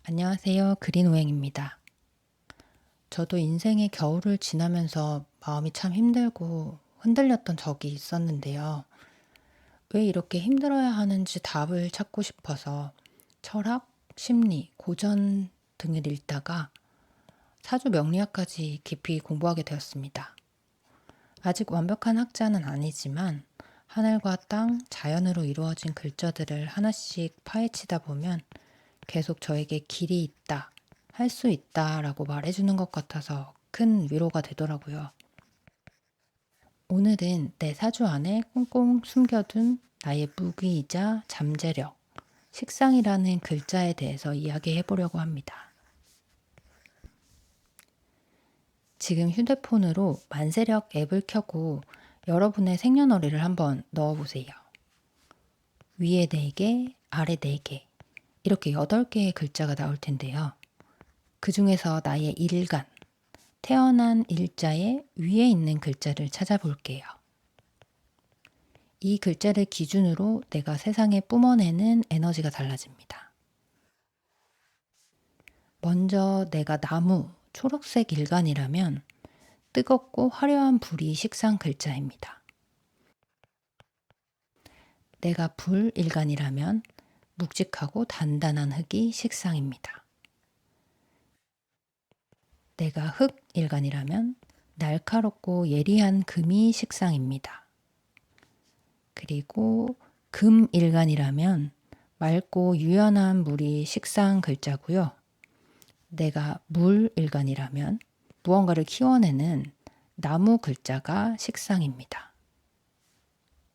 안녕하세요. 그린오행입니다. 저도 인생의 겨울을 지나면서 마음이 참 힘들고 흔들렸던 적이 있었는데요. 왜 이렇게 힘들어야 하는지 답을 찾고 싶어서 철학, 심리, 고전 등을 읽다가 사주 명리학까지 깊이 공부하게 되었습니다. 아직 완벽한 학자는 아니지만 하늘과 땅, 자연으로 이루어진 글자들을 하나씩 파헤치다 보면 계속 저에게 길이 있다, 할 수 있다 라고 말해주는 것 같아서 큰 위로가 되더라고요. 오늘은 내 사주 안에 꽁꽁 숨겨둔 나의 무기이자 잠재력, 식상이라는 글자에 대해서 이야기해 보려고 합니다. 지금 휴대폰으로 만세력 앱을 켜고 여러분의 생년월일을 한번 넣어보세요. 위에 4개, 아래 4개, 이렇게 8개의 글자가 나올 텐데요. 그 중에서 나의 일간, 태어난 일자의 위에 있는 글자를 찾아볼게요. 이 글자를 기준으로 내가 세상에 뿜어내는 에너지가 달라집니다. 먼저 내가 나무, 초록색 일간이라면 뜨겁고 화려한 불이 식상 글자입니다. 내가 불 일간이라면 묵직하고 단단한 흙이 식상입니다. 내가 흙 일간이라면 날카롭고 예리한 금이 식상입니다. 그리고 금 일간이라면 맑고 유연한 물이 식상 글자고요. 내가 물 일간이라면 무언가를 키워내는 나무 글자가 식상입니다.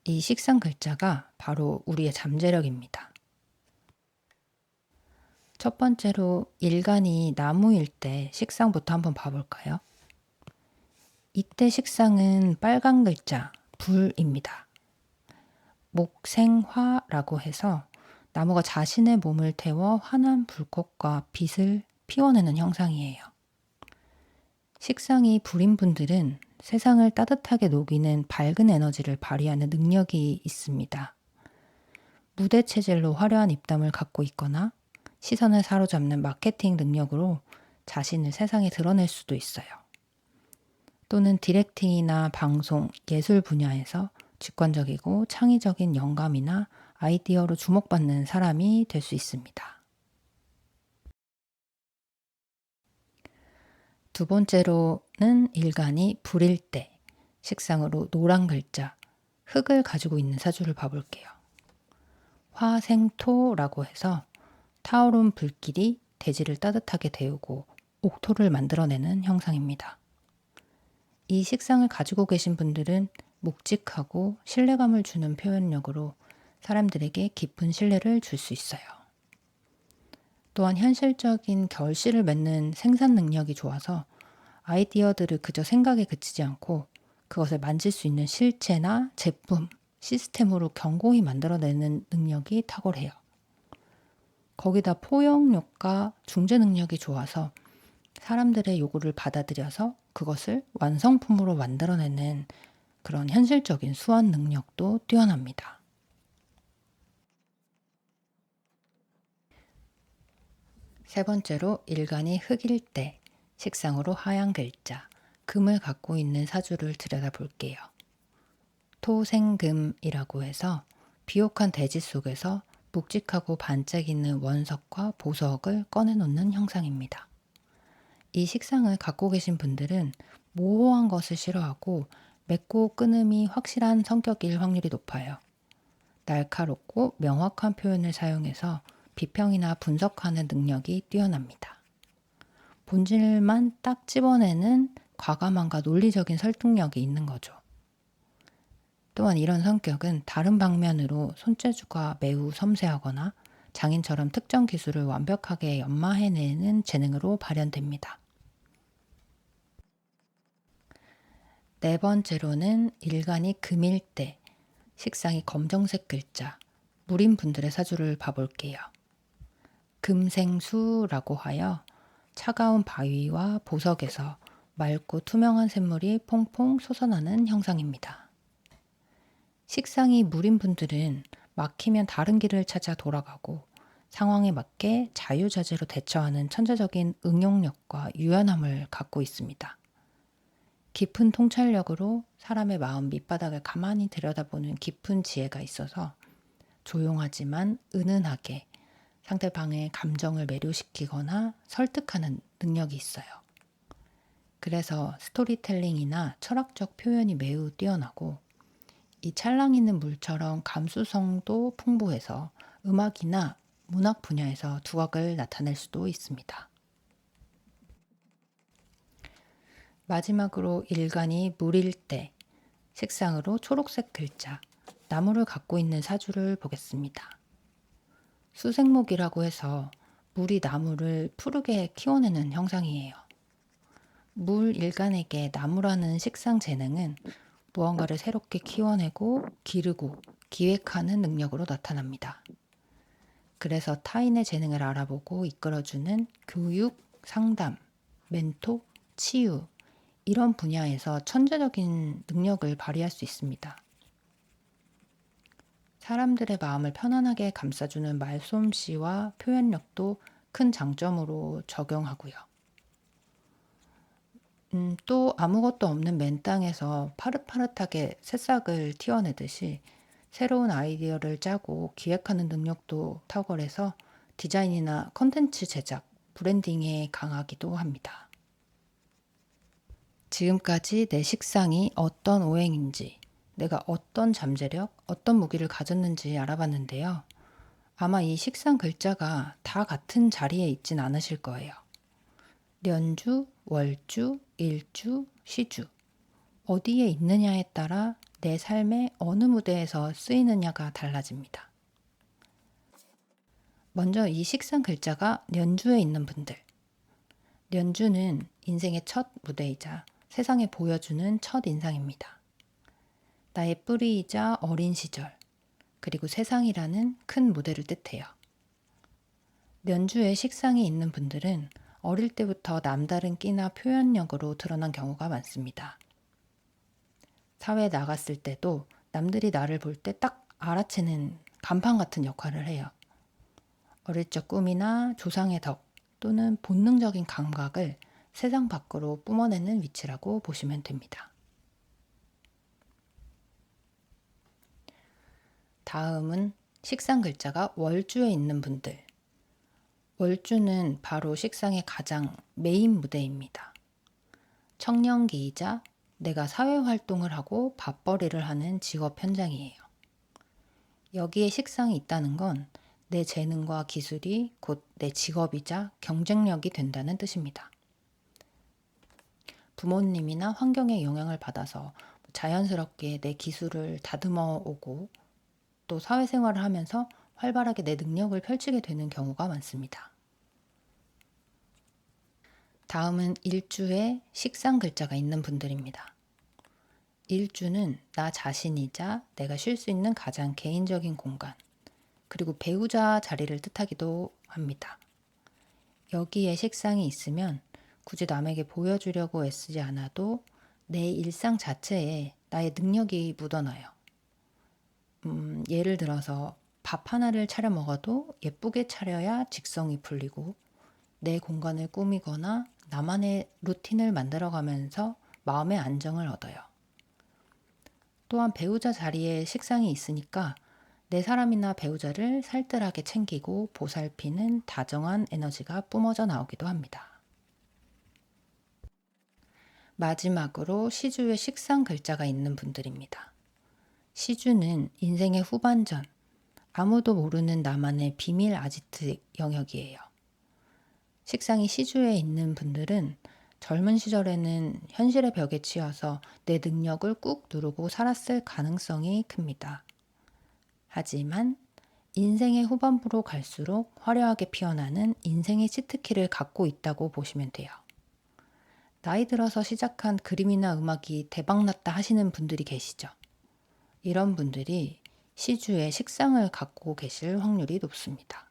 이 식상 글자가 바로 우리의 잠재력입니다. 첫 번째로 일간이 나무일 때 식상부터 한번 봐볼까요? 이때 식상은 빨간 글자 불입니다. 목생화라고 해서 나무가 자신의 몸을 태워 환한 불꽃과 빛을 피워내는 형상이에요. 식상이 불인 분들은 세상을 따뜻하게 녹이는 밝은 에너지를 발휘하는 능력이 있습니다. 무대 체질로 화려한 입담을 갖고 있거나 시선을 사로잡는 마케팅 능력으로 자신을 세상에 드러낼 수도 있어요. 또는 디렉팅이나 방송, 예술 분야에서 직관적이고 창의적인 영감이나 아이디어로 주목받는 사람이 될 수 있습니다. 두 번째로는 일간이 불일 때 식상으로 노란 글자, 흙을 가지고 있는 사주를 봐볼게요. 화생토라고 해서 타오른 불길이 대지를 따뜻하게 데우고 옥토를 만들어내는 형상입니다. 이 식상을 가지고 계신 분들은 묵직하고 신뢰감을 주는 표현력으로 사람들에게 깊은 신뢰를 줄 수 있어요. 또한 현실적인 결실을 맺는 생산 능력이 좋아서 아이디어들을 그저 생각에 그치지 않고 그것을 만질 수 있는 실체나 제품, 시스템으로 견고히 만들어내는 능력이 탁월해요. 거기다 포용력과 중재 능력이 좋아서 사람들의 요구를 받아들여서 그것을 완성품으로 만들어내는 그런 현실적인 수완 능력도 뛰어납니다. 세 번째로 일간이 흙일 때 식상으로 하얀 글자, 금을 갖고 있는 사주를 들여다볼게요. 토생금이라고 해서 비옥한 대지 속에서 묵직하고 반짝이는 원석과 보석을 꺼내놓는 형상입니다. 이 식상을 갖고 계신 분들은 모호한 것을 싫어하고 맺고 끊음이 확실한 성격일 확률이 높아요. 날카롭고 명확한 표현을 사용해서 비평이나 분석하는 능력이 뛰어납니다. 본질만 딱 집어내는 과감함과 논리적인 설득력이 있는 거죠. 또한 이런 성격은 다른 방면으로 손재주가 매우 섬세하거나 장인처럼 특정 기술을 완벽하게 연마해내는 재능으로 발현됩니다. 네 번째로는 일간이 금일 때 식상이 검정색 글자, 물인 분들의 사주를 봐볼게요. 금생수라고 하여 차가운 바위와 보석에서 맑고 투명한 샘물이 퐁퐁 솟아나는 형상입니다. 식상이 물인 분들은 막히면 다른 길을 찾아 돌아가고 상황에 맞게 자유자재로 대처하는 천재적인 응용력과 유연함을 갖고 있습니다. 깊은 통찰력으로 사람의 마음 밑바닥을 가만히 들여다보는 깊은 지혜가 있어서 조용하지만 은은하게 상대방의 감정을 매료시키거나 설득하는 능력이 있어요. 그래서 스토리텔링이나 철학적 표현이 매우 뛰어나고 이 찰랑 있는 물처럼 감수성도 풍부해서 음악이나 문학 분야에서 두각을 나타낼 수도 있습니다. 마지막으로 일간이 물일 때 색상으로 초록색 글자, 나무를 갖고 있는 사주를 보겠습니다. 수생목이라고 해서 물이 나무를 푸르게 키워내는 형상이에요. 물 일간에게 나무라는 식상 재능은 무언가를 새롭게 키워내고 기르고 기획하는 능력으로 나타납니다. 그래서 타인의 재능을 알아보고 이끌어주는 교육, 상담, 멘토, 치유 이런 분야에서 천재적인 능력을 발휘할 수 있습니다. 사람들의 마음을 편안하게 감싸주는 말솜씨와 표현력도 큰 장점으로 적용하고요. 또 아무것도 없는 맨땅에서 파릇파릇하게 새싹을 틔워내듯이 새로운 아이디어를 짜고 기획하는 능력도 탁월해서 디자인이나 컨텐츠 제작, 브랜딩에 강하기도 합니다. 지금까지 내 식상이 어떤 오행인지, 내가 어떤 잠재력, 어떤 무기를 가졌는지 알아봤는데요. 아마 이 식상 글자가 다 같은 자리에 있진 않으실 거예요. 년주, 월주, 일주, 시주 어디에 있느냐에 따라 내 삶의 어느 무대에서 쓰이느냐가 달라집니다. 먼저 이 식상 글자가 년주에 있는 분들. 년주는 인생의 첫 무대이자 세상에 보여주는 첫 인상입니다. 나의 뿌리이자 어린 시절, 그리고 세상이라는 큰 무대를 뜻해요. 년주에 식상이 있는 분들은 어릴 때부터 남다른 끼나 표현력으로 드러난 경우가 많습니다. 사회에 나갔을 때도 남들이 나를 볼 때 딱 알아채는 간판 같은 역할을 해요. 어릴 적 꿈이나 조상의 덕 또는 본능적인 감각을 세상 밖으로 뿜어내는 위치라고 보시면 됩니다. 다음은 식상 글자가 월주에 있는 분들. 월주는 바로 식상의 가장 메인 무대입니다. 청년기이자 내가 사회활동을 하고 밥벌이를 하는 직업 현장이에요. 여기에 식상이 있다는 건 내 재능과 기술이 곧 내 직업이자 경쟁력이 된다는 뜻입니다. 부모님이나 환경의 영향을 받아서 자연스럽게 내 기술을 다듬어 오고 또 사회생활을 하면서 활발하게 내 능력을 펼치게 되는 경우가 많습니다. 다음은 일주에 식상 글자가 있는 분들입니다. 일주는 나 자신이자 내가 쉴 수 있는 가장 개인적인 공간, 그리고 배우자 자리를 뜻하기도 합니다. 여기에 식상이 있으면 굳이 남에게 보여주려고 애쓰지 않아도 내 일상 자체에 나의 능력이 묻어나요. 예를 들어서 밥 하나를 차려 먹어도 예쁘게 차려야 직성이 풀리고 내 공간을 꾸미거나 나만의 루틴을 만들어가면서 마음의 안정을 얻어요. 또한 배우자 자리에 식상이 있으니까 내 사람이나 배우자를 살뜰하게 챙기고 보살피는 다정한 에너지가 뿜어져 나오기도 합니다. 마지막으로 시주에 식상 글자가 있는 분들입니다. 시주는 인생의 후반전, 아무도 모르는 나만의 비밀 아지트 영역이에요. 식상이 시주에 있는 분들은 젊은 시절에는 현실의 벽에 치여서 내 능력을 꾹 누르고 살았을 가능성이 큽니다. 하지만 인생의 후반부로 갈수록 화려하게 피어나는 인생의 치트키를 갖고 있다고 보시면 돼요. 나이 들어서 시작한 그림이나 음악이 대박났다 하시는 분들이 계시죠. 이런 분들이 시주에 식상을 갖고 계실 확률이 높습니다.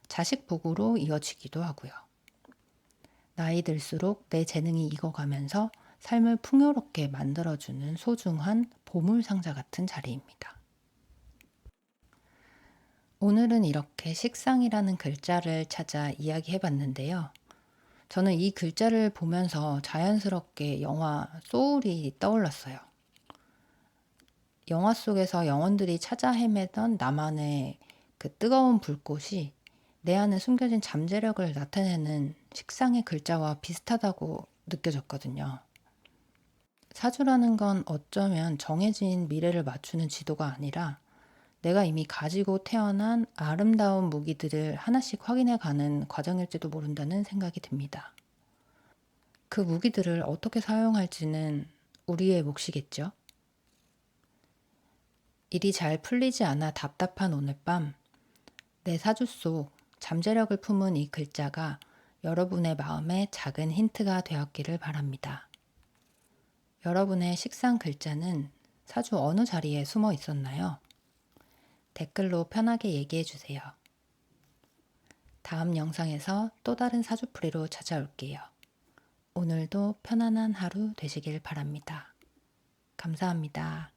자식 복으로 이어지기도 하고요. 나이 들수록 내 재능이 익어가면서 삶을 풍요롭게 만들어주는 소중한 보물상자 같은 자리입니다. 오늘은 이렇게 식상이라는 글자를 찾아 이야기해 봤는데요. 저는 이 글자를 보면서 자연스럽게 영화 소울이 떠올랐어요. 영화 속에서 영혼들이 찾아 헤매던 나만의 그 뜨거운 불꽃이 내 안에 숨겨진 잠재력을 나타내는 식상의 글자와 비슷하다고 느껴졌거든요. 사주라는 건 어쩌면 정해진 미래를 맞추는 지도가 아니라 내가 이미 가지고 태어난 아름다운 무기들을 하나씩 확인해 가는 과정일지도 모른다는 생각이 듭니다. 그 무기들을 어떻게 사용할지는 우리의 몫이겠죠. 일이 잘 풀리지 않아 답답한 오늘 밤, 내 사주 속 잠재력을 품은 이 글자가 여러분의 마음에 작은 힌트가 되었기를 바랍니다. 여러분의 식상 글자는 사주 어느 자리에 숨어 있었나요? 댓글로 편하게 얘기해 주세요. 다음 영상에서 또 다른 사주풀이로 찾아올게요. 오늘도 편안한 하루 되시길 바랍니다. 감사합니다.